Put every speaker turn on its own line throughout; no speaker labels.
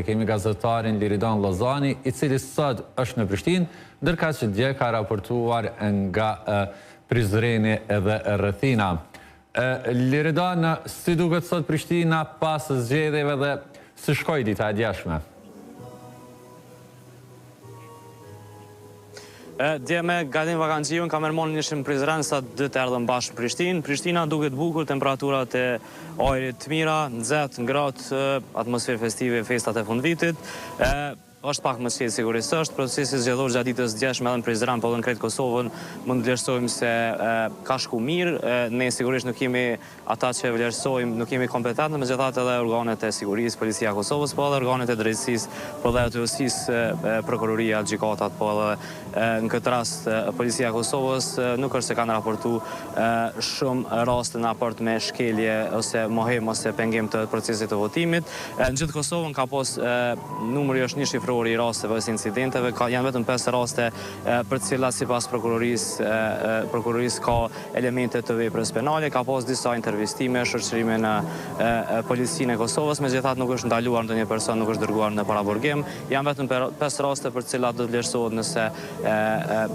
Kemi gazetarin Liridan Llozani, i cili sot është në Prishtinë, ndërka që dje ka raportuar nga Prizreni edhe Rrethina. Liridan, si duket sot Prishtina pas zgjedhjeve dhe si shkoi dita e djeshme?
Dje me Gatin Vakanciun ka mërmonin ishim Prizren sa dëtë erdhën bashkë në Prishtinë. Prishtina duket bukur, temperaturat e ajrit të mira, nxehtë, ngrohtë, atmosferë festive, festat e fundvitit. Është pak më shqetë sigurisht, procesi zgjedhor gjatë ditës djeshme edhe në Prizren, po edhe në krejt Kosovën, mund të vlerësojmë se ka shku mirë. Ne sigurisht nuk jemi ata që vlerësojmë, nuk jemi kompetentë, megjithatë edhe organet e sigurisë, Policia e Kosovës, po edhe organet e drejtësisë, po edhe atyësisë, prokuroria, gjykatat, po edhe në këtë rast Policia e Kosovës nuk është se kanë raportu shumë raste në raport me shkelje ose mohem ose pengim të procesit të votimit. Në gjithë Kosovën ka pos numri është një shifror i rasteve ose incidenteve, janë vetëm 5 raste për të cilat sipas prokurorisë ka elemente të veprës penale, ka pas disa intervistime, shoqërime në policinë e Kosovës, megjithatë nuk është ndaluar ndonjë person, nuk është dërguar në paraburgim. Janë vetëm 5 raste për të cilat do të vlerësohet nëse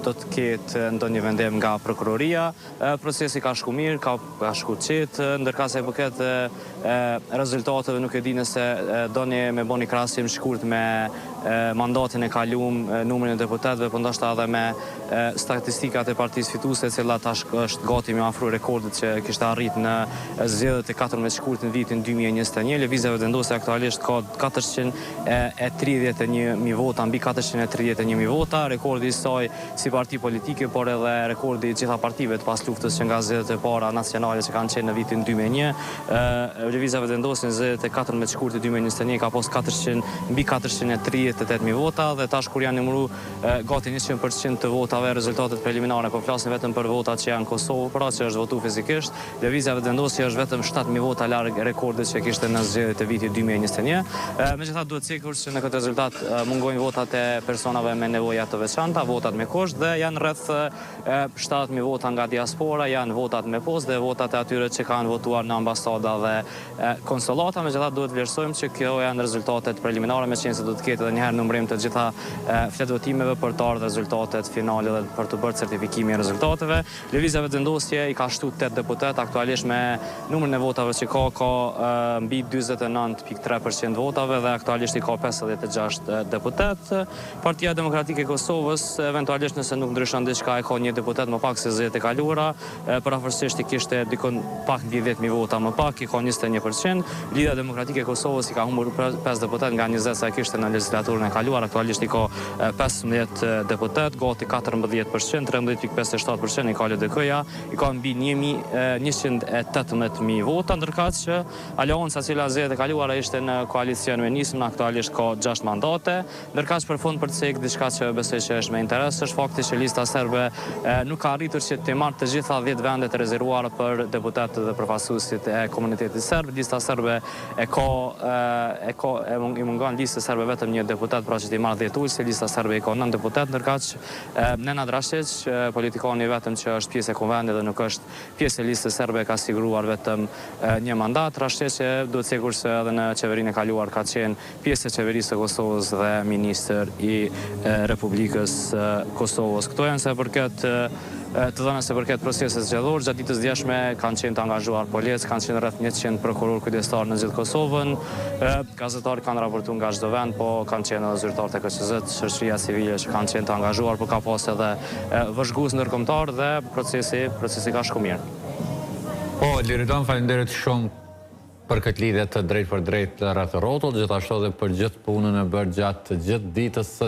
do të ketë ndonjë vendim nga prokuroria. Procesi ka shku mirë, ka shku qetë, ndërka se përket rezultateve nuk e di nëse doni me boni krahasim shkurt me mandatin e kalum, numrin e deputetëve, po ndoshta edhe me statistikat e partisë fituese, e cila tash është gati me afro rekordit që kishte arrit në zgjedhjet e 14 shkurt në vitin 2021. Lëvizja vendosë aktualisht ka 431.000 vota, mbi 431.000 vota, rekordi i saj si parti politike, por edhe rekordi i gjitha partive të pas luftës që nga zgjedhjet e para nacionale që kanë qenë në vitin 2001. Lëvizja vendosë në zgjedhjet e 14 shkurtit 2021 ka pas mbi 438.000 vota, dhe tash kur janë numëru gati 100% të votave, rezultatet preliminare, po flasin vetëm për votat që janë në Kosovë, pra që është votu fizikisht. Lëvizja vendosje është vetëm 7.000 vota larg rekordit që kishte në zgjedhjet e vitit 2021. Megjithatë duhet sikur që në këtë rezultat mungojnë votat e personave me nevoja të veçanta, votat me kusht, dhe janë rreth 70.000 vota nga diaspora, janë votat me post dhe votat e atyre që kanë votuar në ambasada dhe konsolata. Megjithatë duhet vlerësojmë që kjo janë rezultatet preliminare, me qenë se do të ketë edhe njëherë numërim të gjitha fletvotimeve për të ardhur rezultatet finale dhe për të bërë certifikimin e rezultateve. Lëvizja vendosje i ka shtu 8 deputet, aktualisht me numrin e votave që ka mbi 49.3% votave, dhe aktualisht i ka 56 deputet. Partia Demokratike e Kosovës, eventualisht nëse nuk ndryshon diçka, e ka një deputet më pak se zgjedhjet e kaluara, përafërsisht i kishte dikon pak mbi 10.000 vota më pak, i ka 21%. Lidhja Demokratike e Kosovës i ka humbur 5 deputet nga 20 sa kishte në legislaturën e kaluar, aktualisht i ka 15 deputet, gati 14%, 13.57% i ka LDK-ja, i ka mbi 118.000 vota, ndërkaq që Aleanca, cila zgjedhjet e kaluara ishte në koalicion me Nismën, aktualisht ka 6 mandate. Ndërkaq për fund për të cek diçka që besoj që është me interes, është fakti që lista serbe nuk ka arritur që të marrë të gjitha 10 vendet e rezervuara për deputetët dhe përfaqësuesit e komunitetit serb. Lista serbe i mungon listës serbe vetëm një deputet, pra që t'i marrë 10 ulësi, lista serbe i ka 9 deputet, ndërkaq Nenad Rashić, politikani vetëm që është pjesë e konvendit dhe nuk është pjesë e listës serbe, ka siguruar vetëm një mandat. Rashić duhet sigur se edhe në qeverinë e kaluar ka qenë pjesë e qeverisë së Kosovës dhe ministër i Republikës Kosovës. Këto janë se përket të dhëna se përket procesit zgjedhor. Gjatë ditës djeshme kanë qenë të angazhuar policë, kanë qenë rreth 100 prokuror kujdestar në gjithë Kosovën. Gazetarët kanë raportuar nga çdo vend, po kanë qenë edhe zyrtarët e KQZ-t, shoqëria civile që kanë qenë të angazhuar, por ka pas edhe vëzhgues ndërkombëtar dhe procesi ka shku mirë.
Po, Liridan, faleminderit shumë për këtë lidhje të drejtë për drejtë rreth rrotull, gjithashtu edhe për gjithë punën e bërë gjatë gjithë ditës së